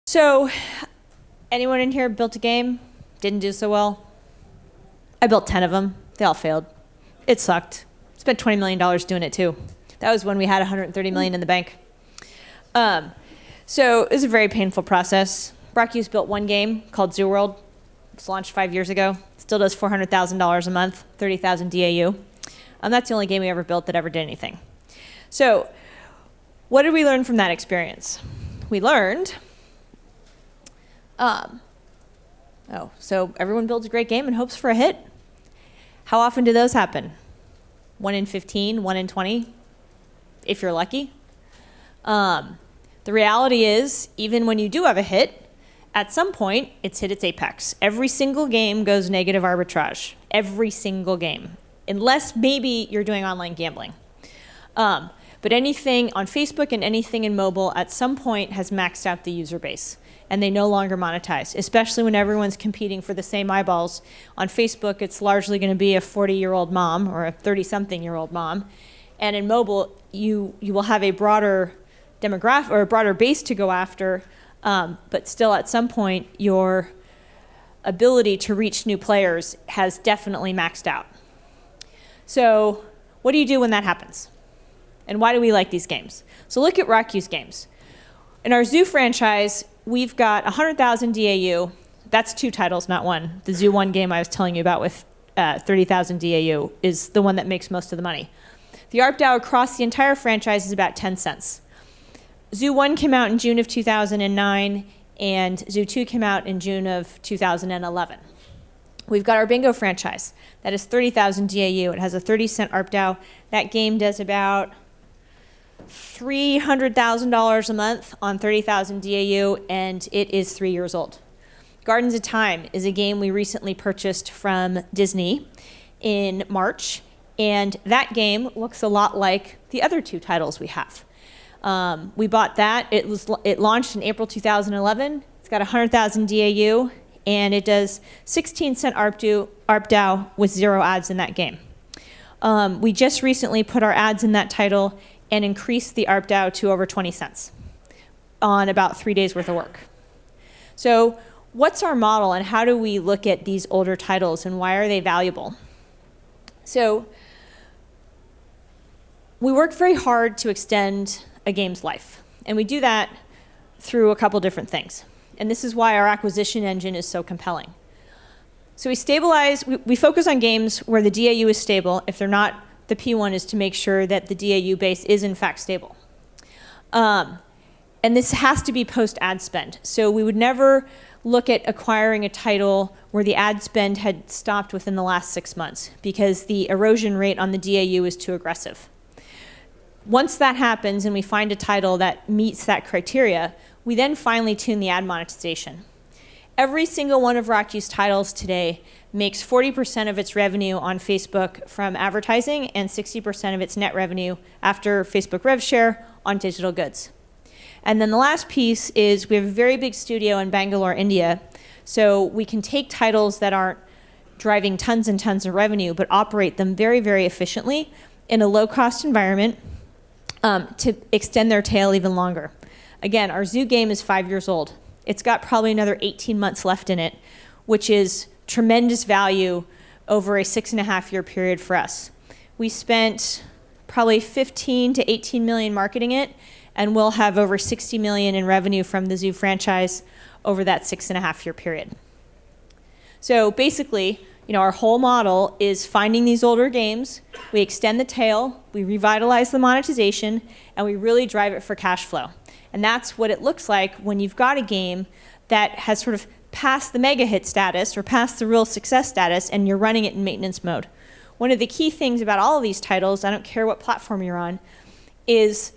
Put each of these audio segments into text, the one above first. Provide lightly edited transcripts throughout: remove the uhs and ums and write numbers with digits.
So, anyone in here built a game? Didn't do so well? I built 10 of them. They all failed. It sucked. Spent $20 million doing it too. That was when we had $130 million in the bank. So it was a very painful process. Brocku's built one game called Zoo World. It was launched 5 years ago. Still does $400,000 a month, 30,000 DAU. That's the only game we ever built that ever did anything. So what did we learn from that experience? We learned, so everyone builds a great game and hopes for a hit. How often do those happen? 1 in 15, 1 in 20, if you're lucky. The reality is, even when you do have a hit, at some point, it's hit its apex. Every single game goes negative arbitrage. Every single game. Unless maybe you're doing online gambling. But anything on Facebook and anything in mobile at some point has maxed out the user base. And they no longer monetize, especially when everyone's competing for the same eyeballs. On Facebook, it's largely going to be a 40-year-old mom or a 30-something-year-old mom. And in mobile, you will have a broader demographic or a broader base to go after, but still at some point, your ability to reach new players has definitely maxed out. So what do you do when that happens? And why do we like these games? So look at Rocku's games. In our Zoo franchise, we've got 100,000 DAU. That's 2 titles, not one. The Zoo 1 game I was telling you about with 30,000 DAU is the one that makes most of the money. The ARPDAU across the entire franchise is about 10 cents. Zoo 1 came out in June of 2009, and Zoo 2 came out in June of 2011. We've got our Bingo franchise. That is 30,000 DAU. It has a 30-cent ARPDAU. That game does about $300,000 a month on 30,000 DAU, and it is 3 years old. Gardens of Time is a game we recently purchased from Disney in March, and that game looks a lot like the other 2 titles we have. We bought that. It launched in April 2011. It's got 100,000 DAU, and it does 16-cent ARPDAU with 0 ads in that game. We just recently put our ads in that title and increased the ARPDAU to over 20 cents on about 3 days worth of work. So what's our model, and how do we look at these older titles, and why are they valuable? So we work very hard to extend a game's life, and we do that through a couple different things. And this is why our acquisition engine is so compelling. So we focus on games where the DAU is stable. If they're not, the P1 is to make sure that the DAU base is in fact stable. And this has to be post-ad spend. So we would never look at acquiring a title where the ad spend had stopped within the last 6 months, because the erosion rate on the DAU is too aggressive. Once that happens and we find a title that meets that criteria, we then finally tune the ad monetization. Every single one of Rocku's titles today makes 40% of its revenue on Facebook from advertising and 60% of its net revenue after Facebook rev share on digital goods. And then the last piece is we have a very big studio in Bangalore, India, so we can take titles that aren't driving tons and tons of revenue, but operate them very, very efficiently in a low-cost environment to extend their tail even longer. Again, our Zoo game is 5 years old. It's got probably another 18 months left in it, which is tremendous value over a 6.5-year period for us. We spent probably 15 to 18 million marketing it, and we'll have over 60 million in revenue from the Zoo franchise over that 6.5-year period. So basically, our whole model is finding these older games, we extend the tail, we revitalize the monetization, and we really drive it for cash flow. And that's what it looks like when you've got a game that has sort of passed the Megahit status or passed the real success status, and you're running it in maintenance mode. One of the key things about all of these titles, I don't care what platform you're on, is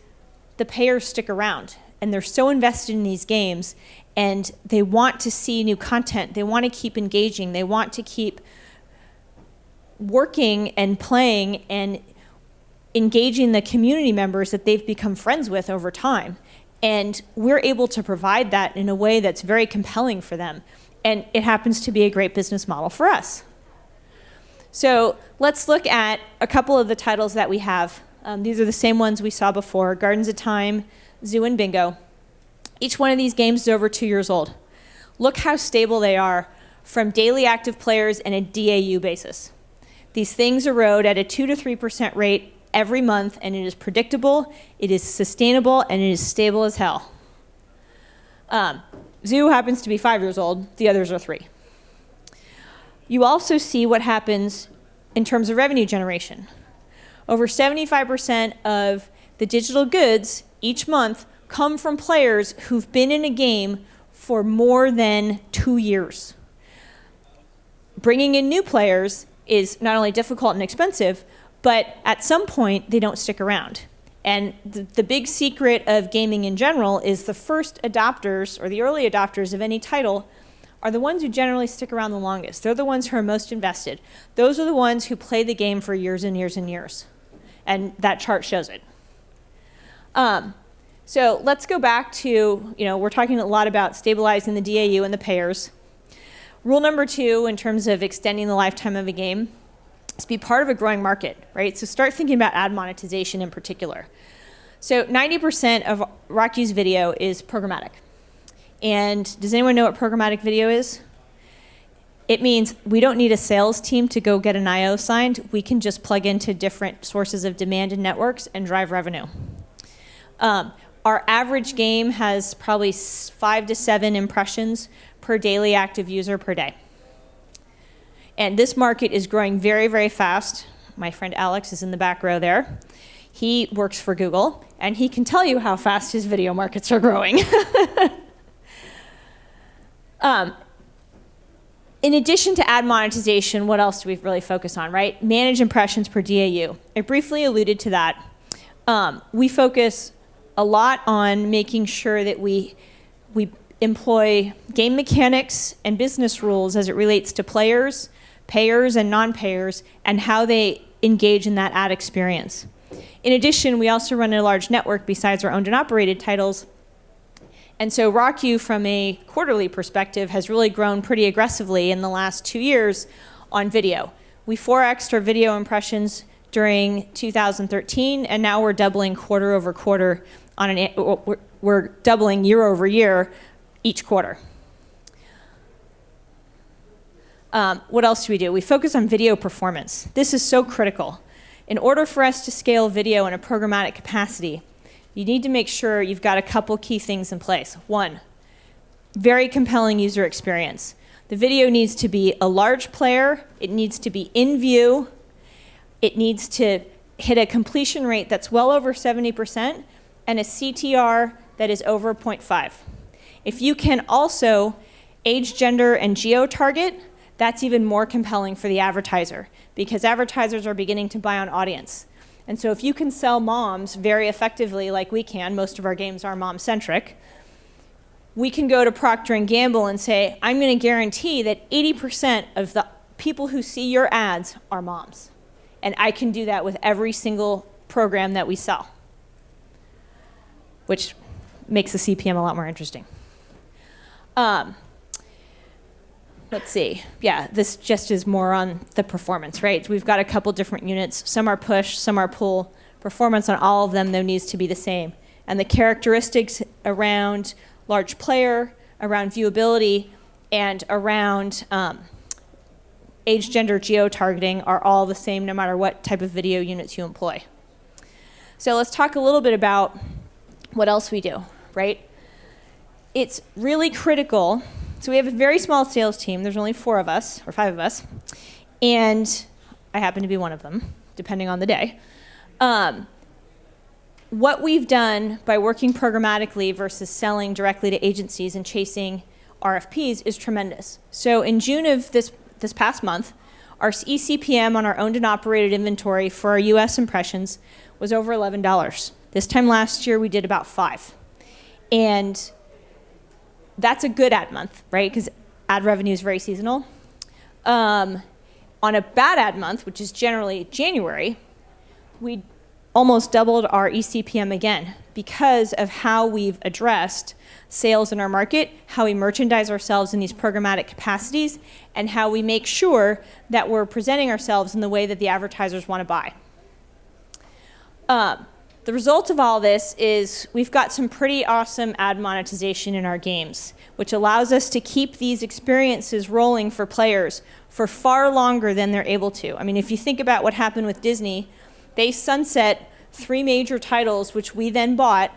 the payers stick around, and they're so invested in these games, and they want to see new content. They want to keep engaging. They want to keep working and playing and engaging the community members that they've become friends with over time. And we're able to provide that in a way that's very compelling for them. And it happens to be a great business model for us. So let's look at a couple of the titles that we have. These are the same ones we saw before: Gardens of Time, Zoo, and Bingo. Each one of these games is over 2 years old. Look how stable they are from daily active players and a DAU basis. These things erode at a 2 to 3% rate every month, and it is predictable, it is sustainable, and it is stable as hell. Zoo happens to be 5 years old, the others are 3. You also see what happens in terms of revenue generation. Over 75% of the digital goods each month come from players who've been in a game for more than 2 years. Bringing in new players is not only difficult and expensive, but at some point they don't stick around. And the big secret of gaming in general is the first adopters or the early adopters of any title are the ones who generally stick around the longest. They're the ones who are most invested. Those are the ones who play the game for years and years and years. And that chart shows it. So let's go back to, we're talking a lot about stabilizing the DAU and the payers. Rule number 2 in terms of extending the lifetime of a game is be part of a growing market, right? So start thinking about ad monetization in particular. So 90% of Rocky's video is programmatic. And does anyone know what programmatic video is? It means we don't need a sales team to go get an IO signed. We can just plug into different sources of demand and networks and drive revenue. Our average game has probably 5 to 7 impressions per daily active user per day. And this market is growing very, very fast. My friend Alex is in the back row there. He works for Google, and he can tell you how fast his video markets are growing. In addition to ad monetization, what else do we really focus on, right? Manage impressions per DAU. I briefly alluded to that. We focus a lot on making sure that we employ game mechanics and business rules as it relates to players, payers, and non-payers, and how they engage in that ad experience. In addition, we also run a large network besides our owned and operated titles. And so RockU, from a quarterly perspective, has really grown pretty aggressively in the last 2 years on video. We 4x'd our video impressions during 2013, and now we're doubling quarter over quarter we're doubling year over year each quarter. What else do we do? We focus on video performance. This is so critical. In order for us to scale video in a programmatic capacity, you need to make sure you've got a couple key things in place. 1, very compelling user experience. The video needs to be a large player. It needs to be in view. It needs to hit a completion rate that's well over 70% and a CTR that is over 0.5. If you can also age, gender, and geo-target, that's even more compelling for the advertiser because advertisers are beginning to buy on audience. And so if you can sell moms very effectively like we can, most of our games are mom-centric, we can go to Procter & Gamble and say, I'm going to guarantee that 80% of the people who see your ads are moms. And I can do that with every single program that we sell, which makes the CPM a lot more interesting. Let's see. Yeah, this just is more on the performance, right? We've got a couple different units. Some are push, some are pull. Performance on all of them, though, needs to be the same. And the characteristics around large player, around viewability, and around age, gender, geo-targeting are all the same no matter what type of video units you employ. So let's talk a little bit about what else we do, right? It's really critical. So we have a very small sales team. There's only 4 of us, or 5 of us, and I happen to be one of them, depending on the day. What we've done by working programmatically versus selling directly to agencies and chasing RFPs is tremendous. So in June of this past month, our eCPM on our owned and operated inventory for our US impressions was over $11. This time last year, we did about $5. And that's a good ad month, right? Because ad revenue is very seasonal. On a bad ad month, which is generally January, we almost doubled our eCPM again because of how we've addressed sales in our market, how we merchandise ourselves in these programmatic capacities, and how we make sure that we're presenting ourselves in the way that the advertisers want to buy. The result of all this is we've got some pretty awesome ad monetization in our games, which allows us to keep these experiences rolling for players for far longer than they're able to. I mean, if you think about what happened with Disney, they sunset 3 major titles, which we then bought,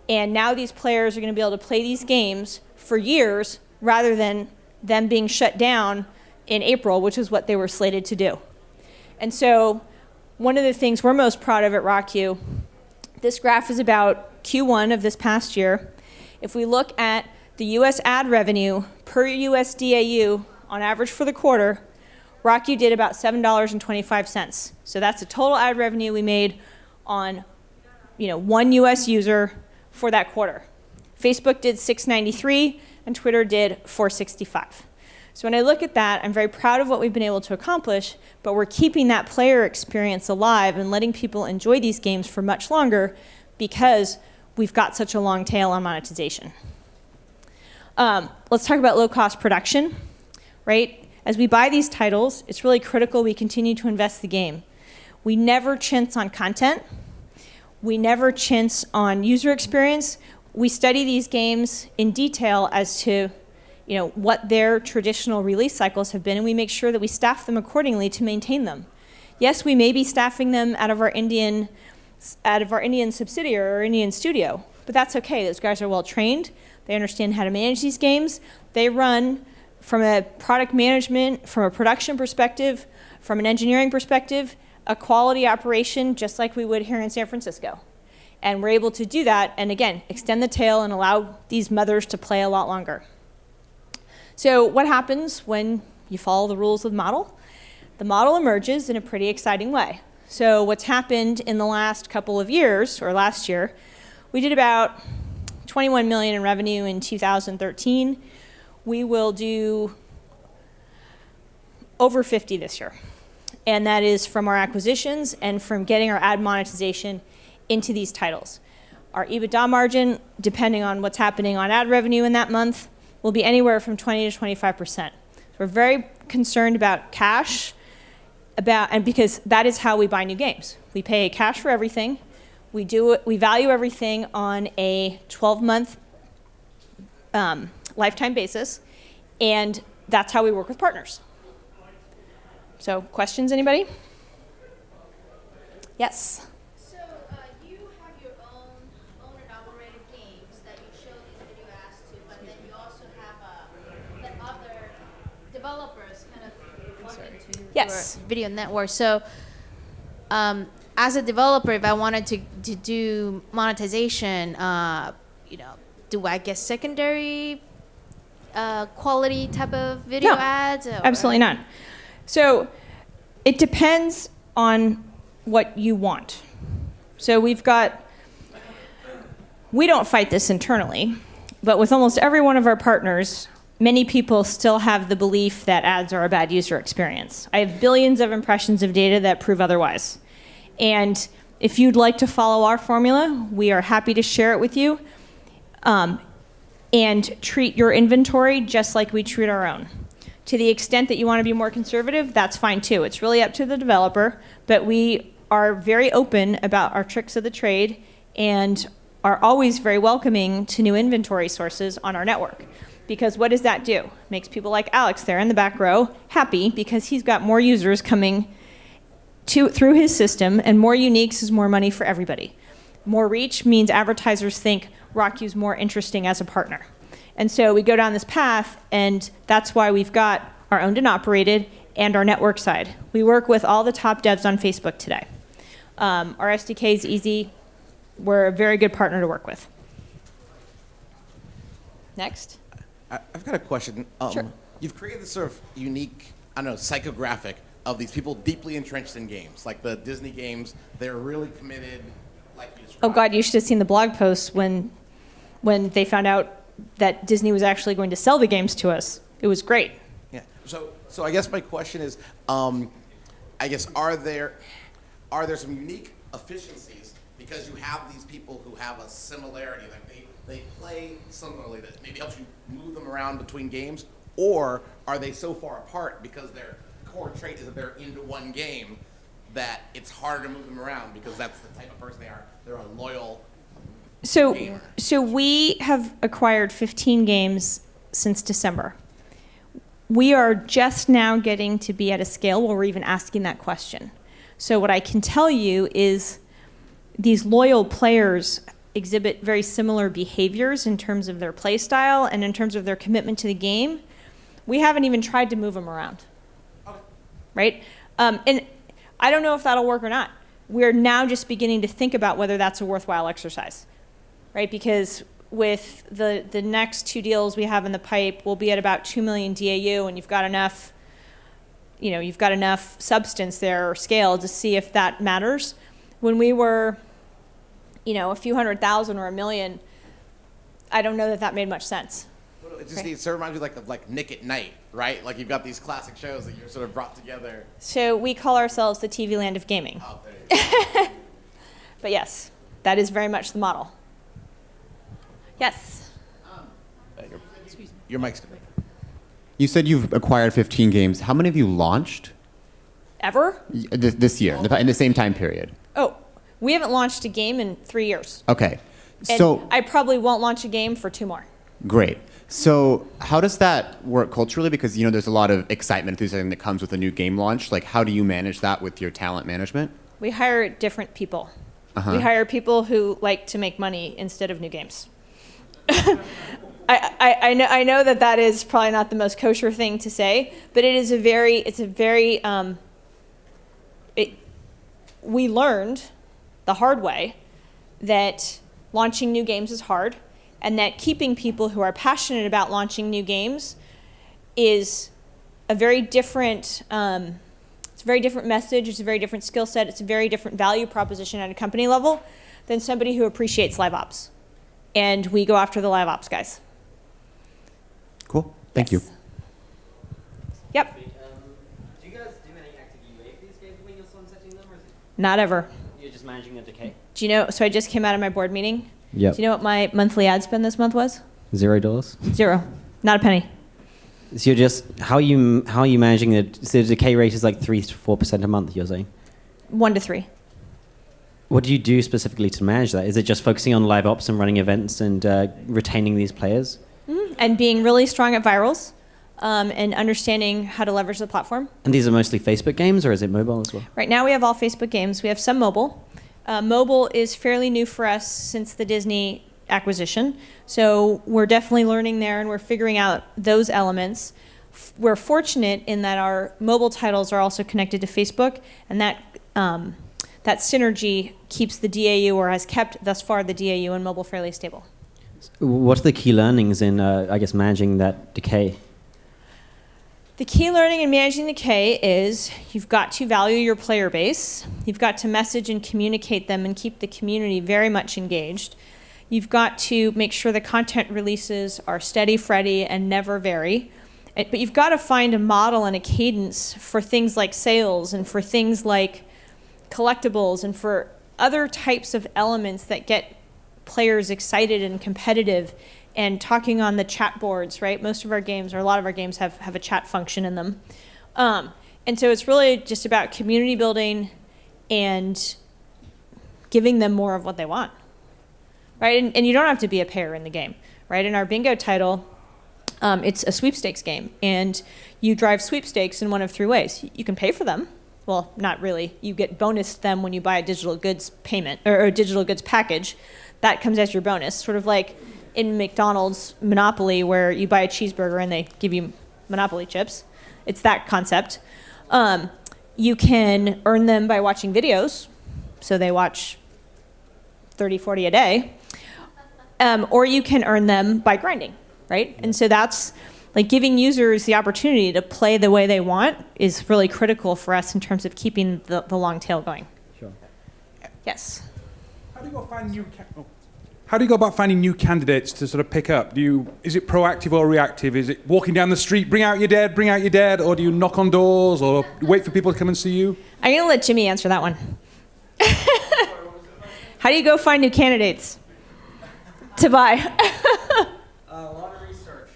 and now these players are going to be able to play these games for years rather than them being shut down in April, which is what they were slated to do. And so one of the things we're most proud of at RockU, this graph is about Q1 of this past year. If we look at the US ad revenue per US DAU on average for the quarter, RockU did about $7.25. So that's the total ad revenue we made on, one US user for that quarter. Facebook did $6.93 and Twitter did $4.65. So when I look at that, I'm very proud of what we've been able to accomplish, but we're keeping that player experience alive and letting people enjoy these games for much longer because we've got such a long tail on monetization. Let's talk about low-cost production, right? As we buy these titles, it's really critical we continue to invest the game. We never chintz on content. We never chintz on user experience. We study these games in detail as to what their traditional release cycles have been, and we make sure that we staff them accordingly to maintain them. Yes, we may be staffing them out of our Indian subsidiary or Indian studio, but that's okay. Those guys are well trained. They understand how to manage these games. They run from a product management, from a production perspective, from an engineering perspective, a quality operation just like we would here in San Francisco. And we're able to do that and again, extend the tail and allow these mothers to play a lot longer. So what happens when you follow the rules of the model? The model emerges in a pretty exciting way. So what's happened in the last couple of years, or last year, we did about 21 million in revenue in 2013. We will do over 50 this year. And that is from our acquisitions and from getting our ad monetization into these titles. Our EBITDA margin, depending on what's happening on ad revenue in that month, will be anywhere from 20 to 25%. So we're very concerned about cash, and because that is how we buy new games. We pay cash for everything. We value everything on a 12-month lifetime basis, and that's how we work with partners. So questions, anybody? Yes? So you have your own owned and operated games that you show these video ads to, but then you also have let other developers kind of plug into Yes. your video network. So as a developer, if I wanted to do monetization, do I get secondary quality type of video ads? Or? Absolutely not. So it depends on what you want. So we don't fight this internally, but with almost every one of our partners, many people still have the belief that ads are a bad user experience. I have billions of impressions of data that prove otherwise. And if you'd like to follow our formula, we are happy to share it with you and treat your inventory just like we treat our own. To the extent that you want to be more conservative, that's fine too. It's really up to the developer, but we are very open about our tricks of the trade and are always very welcoming to new inventory sources on our network. Because what does that do? Makes people like Alex there in the back row happy because he's got more users coming through his system, and more uniques is more money for everybody. More reach means advertisers think RockU's more interesting as a partner. And so we go down this path, and that's why we've got our owned and operated and our network side. We work with all the top devs on Facebook today. Our SDK is easy. We're a very good partner to work with. Next. I've got a question. Sure. You've created this sort of unique, psychographic of these people deeply entrenched in games. Like the Disney games, they're really committed, like you described. Oh God, you should have seen the blog posts when they found out that Disney was actually going to sell the games to us. It was great. Yeah. So I guess my question is, are there some unique efficiencies because you have these people who have a similarity, like they play similarly that maybe helps you move them around between games, or are they so far apart because their core trait is that they're into one game that it's harder to move them around because that's the type of person they are. They're a loyal gamer. So we have acquired 15 games since December. We are just now getting to be at a scale where we're even asking that question. So what I can tell you is these loyal players exhibit very similar behaviors in terms of their play style and in terms of their commitment to the game. We haven't even tried to move them around, right? And I don't know if that'll work or not. We're now just beginning to think about whether that's a worthwhile exercise, right? Because with the next 2 deals we have in the pipe, we'll be at about 2 million DAU, and you've got enough substance there or scale to see if that matters. When we were, a few 100,000 or 1 million, I don't know that made much sense. Well, it just it reminds me of Nick at Night, right? Like you've got these classic shows that you're sort of brought together. So we call ourselves the TV land of gaming. Oh, there you go. But yes, that is very much the model. Yes. Your mic's good. You said you've acquired 15 games. How many have you launched? Ever? This year, in the same time period? Oh, we haven't launched a game in 3 years. Okay. And So I probably won't launch a game for 2 more. great. So how does that work culturally? Because there's a lot of excitement, enthusiasm that comes with a new game launch. Like, how do you manage that with your talent management? We hire different people. We hire people who like to make money instead of new games. I know that is probably not the most kosher thing to say, but we learned the hard way that launching new games is hard, and that keeping people who are passionate about launching new games is a very different it's a very different message, it's a very different skill set, it's a very different value proposition at a company level than somebody who appreciates live ops. And we go after the live ops guys. Cool. Thank you. Yep. Do you guys do any active UA for these games when you're sunsetting them, or is it Not ever. you're just managing the decay? Do you know, so I just came out of my board meeting. Yep. Do you know what my monthly ad spend this month was? $0. 0. Not a penny. So you're just how are you managing it? So the decay rate is like 3 to 4% a month. You're saying. 1 to 3. What do you do specifically to manage that? Is it just focusing on live ops and running events and retaining these players? And being really strong at virals, and understanding how to leverage the platform. And these are mostly Facebook games, or is it mobile as well? Right now we have all Facebook games. We have some mobile. Mobile is fairly new for us since the Disney acquisition. So we're definitely learning there, and we're figuring out those elements. We're fortunate in that our mobile titles are also connected to Facebook, and that synergy keeps the DAU, or has kept thus far the DAU and mobile fairly stable. What are the key learnings in, managing that decay? The key learning in managing the K is you've got to value your player base. You've got to message and communicate them and keep the community very much engaged. You've got to make sure the content releases are steady, Freddy, and never vary. But you've got to find a model and a cadence for things like sales and for things like collectibles and for other types of elements that get players excited and competitive and talking on the chat boards, right? Most of our games, or a lot of our games, have a chat function in them. And so it's really just about community building and giving them more of what they want, right? And you don't have to be a payer in the game, right? In our bingo title, it's a sweepstakes game, and you drive sweepstakes in one of 3 ways. You can pay for them. Well, not really. You get bonused them when you buy a digital goods payment or a digital goods package. That comes as your bonus, sort of like in McDonald's Monopoly, where you buy a cheeseburger and they give you Monopoly chips. It's that concept. You can earn them by watching videos, so they watch 30, 40 a day. Or you can earn them by grinding, right? And so that's like giving users the opportunity to play the way they want is really critical for us in terms of keeping the long tail going. Sure. Yes. How do you go about finding new candidates to sort of pick up? Is it proactive or reactive? Is it walking down the street, bring out your dad, or do you knock on doors or wait for people to come and see you? I'm going to let Jimmy answer that one. How do you go find new candidates to buy? A lot of research,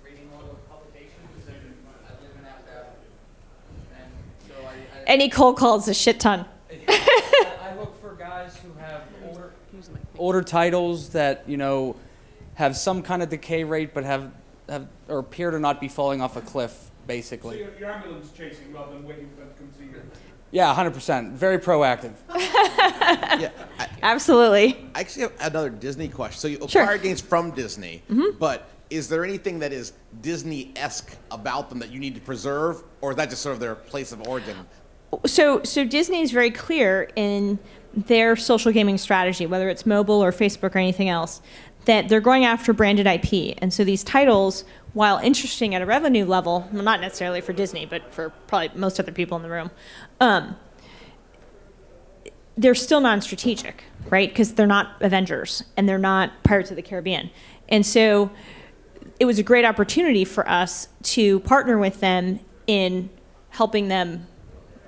reading a lot of publications, and I live in Alabama, and so I Any cold calls a shit ton. I look for guys who have older titles that, you know, have some kind of decay rate, but have or appear to not be falling off a cliff, basically. So you're ambulance chasing rather than waiting for them to come see you. Yeah, 100%. Very proactive. Yeah, Absolutely. I actually have another Disney question. So you Sure. acquire games from Disney, but is there anything that is Disney-esque about them that you need to preserve, or is that just sort of their place of origin? So Disney is very clear in their social gaming strategy, whether it's mobile or Facebook or anything else, that they're going after branded IP. And so these titles, while interesting at a revenue level, well, not necessarily for Disney, but for probably most other people in the room, they're still non-strategic, right? Because they're not Avengers and they're not Pirates of the Caribbean. And so it was a great opportunity for us to partner with them in helping them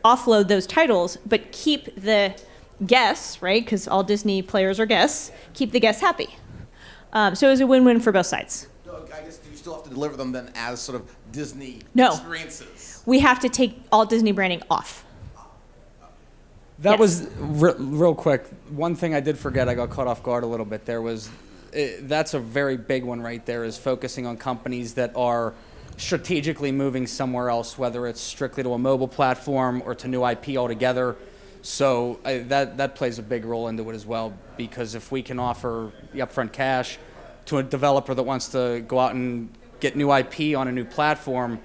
offload those titles, but keep the guests, right? Because all Disney players are guests, keep the guests happy. So it was a win-win for both sides. No, I guess do you still have to deliver them then as sort of Disney No. experiences? We have to take all Disney branding off. That Yes. was real quick. One thing I did forget, I got caught off guard a little bit. That's a very big one right there, is focusing on companies that are strategically moving somewhere else, whether it's strictly to a mobile platform or to new IP altogether. So that plays a big role into it as well, because if we can offer the upfront cash to a developer that wants to go out and get new IP on a new platform,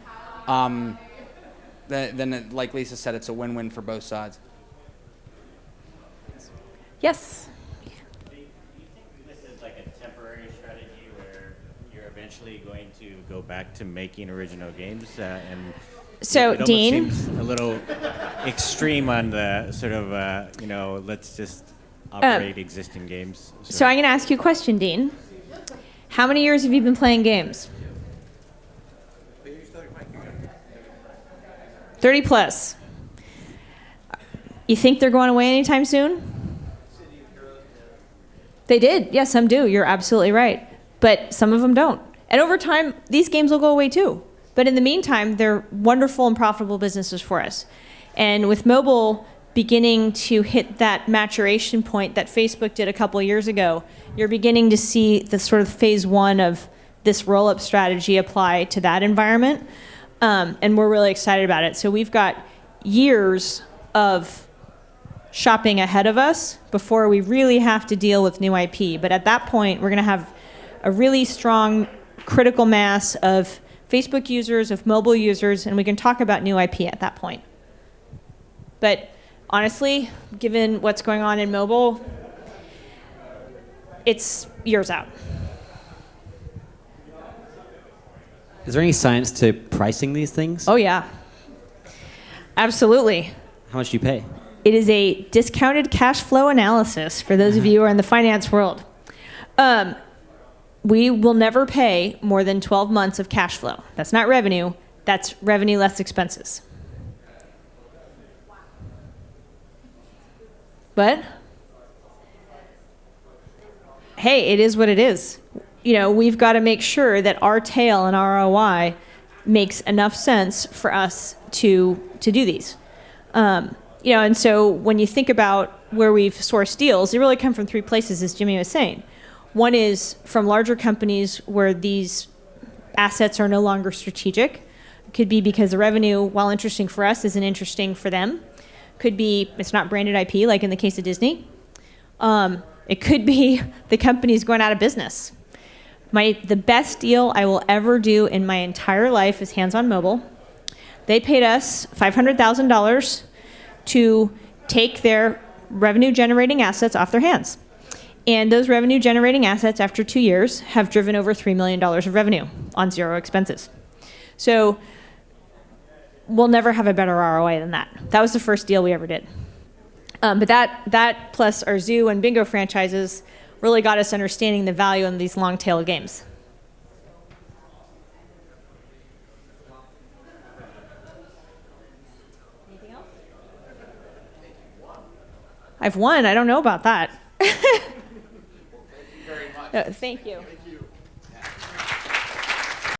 then like Lisa said, it's a win-win for both sides. Yes. Do you think this is like a temporary strategy where you're eventually going to go back to making original games? And So, it almost Dean? seems a little extreme on the sort of, let's just operate existing games. So I'm going to ask you a question, Dean. How many years have you been playing games? 30 plus. You think they're going away anytime soon? They did. Yes, some do. You're absolutely right. But some of them don't. And over time, these games will go away too. But in the meantime, they're wonderful and profitable businesses for us. And with mobile beginning to hit that maturation point that Facebook did a couple of years ago, you're beginning to see the sort of phase one of this roll-up strategy apply to that environment. And we're really excited about it. So we've got years of shopping ahead of us before we really have to deal with new IP. But at that point, we're going to have a really strong critical mass of Facebook users, of mobile users, and we can talk about new IP at that point. But honestly, given what's going on in mobile, it's years out. Is there any science to pricing these things? Oh, yeah. Absolutely. How much do you pay? It is a discounted cash flow analysis for those of you who are in the finance world. We will never pay more than 12 months of cash flow. That's not revenue. That's revenue less expenses. But, hey, it is what it is. You know, we've got to make sure that our tail and ROI makes enough sense for us to do these. And so when you think about where we've sourced deals, they really come from three places, as Jimmy was saying. One is from larger companies where these assets are no longer strategic. It could be because the revenue, while interesting for us, isn't interesting for them. Could be it's not branded IP, like in the case of Disney. It could be the company's going out of business. The best deal I will ever do in my entire life is Hands on Mobile. They paid us $500,000 to take their revenue-generating assets off their hands. And those revenue-generating assets, after 2 years, have driven over $3 million of revenue on zero expenses. So we'll never have a better ROI than that. That was the first deal we ever did. But that plus our Zoo and Bingo franchises really got us understanding the value in these long-tail games. Anything else? I've won. I don't know about that. Thank you very much. Thank you.